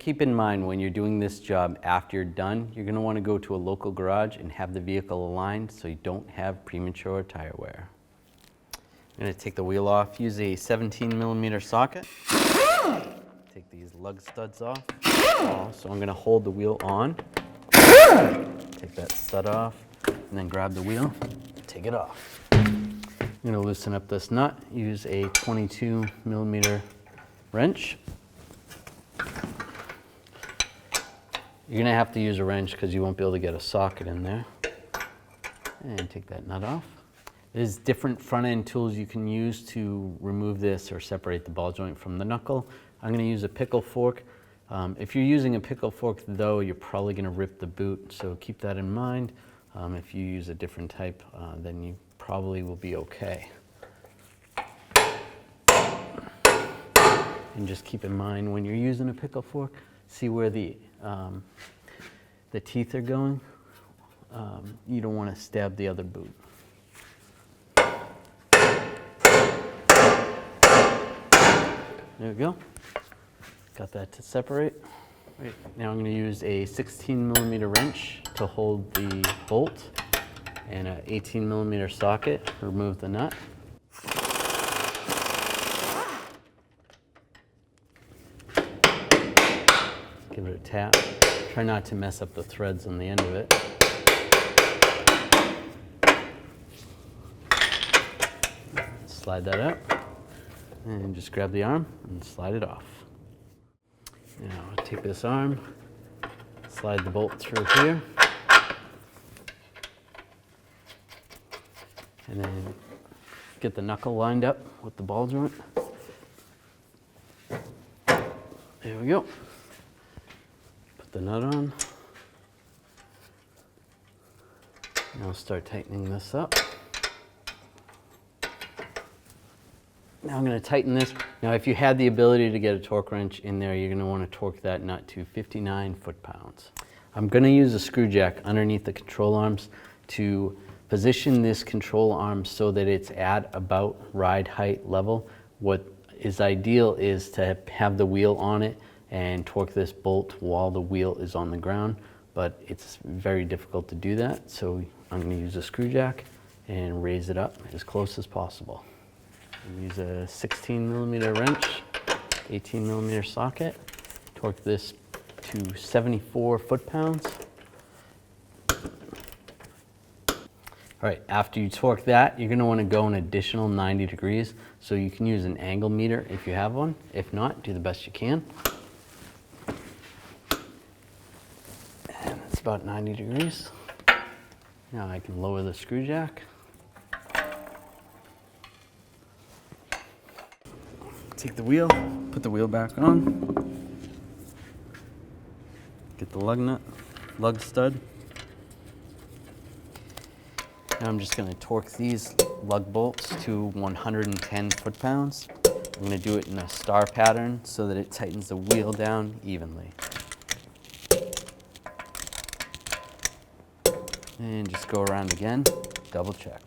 keep in mind when you're doing this job after you're done, you're going to want to go to a local garage and have the vehicle aligned so you don't have premature tire wear. I'm going to take the wheel off, use a 17mm socket. Take these lug studs off. So I'm going to hold the wheel on, take that stud off, and then grab the wheel, take it off. I'm going to loosen up this nut, use a 22mm wrench. You're going to have to use a wrench because you won't be able to get a socket in there. And take that nut off. There's different front end tools you can use to remove this or separate the ball joint from the knuckle. I'm going to use a Pickle Fork. If you're using a Pickle Fork though, you're probably going to rip the boot, so keep that in mind. If you use a different type, then you probably will be okay. And just keep in mind when you're using a Pickle Fork, see where the teeth are going. You don't want to stab the other boot. There we go. Got that to separate. Right, now I'm going to use a 16mm wrench to hold the bolt and an 18mm socket. Remove the nut. Give it a tap. Try not to mess up the threads on the end of it. Slide that up and just grab the arm and slide it off. Now take this arm, slide the bolt through here, and then get the knuckle lined up with the ball joint. There we go. Put the nut on. Now start tightening this up. Now I'm going to tighten this. Now if you had the ability to get a torque wrench in there, you're going to want to torque that nut to 59 foot-pounds. I'm going to use a screw jack underneath the control arms to position this control arm so that it's at about ride height level. What is ideal is to have the wheel on it and torque this bolt while the wheel is on the ground, but it's very difficult to do that, so I'm going to use a screw jack and raise it up as close as possible. Use a 16mm wrench, 18mm socket, torque this to 74 foot-pounds. All right, after you torque that, you're going to want to go an additional 90 degrees, so you can use an angle meter if you have one. If not, do the best you can. And it's about 90 degrees. Now I can lower the screw jack. Take the wheel, put the wheel back on, get the lug stud. Now I'm just going to torque these lug bolts to 110 foot-pounds. I'm going to do it in a star pattern so that it tightens the wheel down evenly. And just go around again, double check.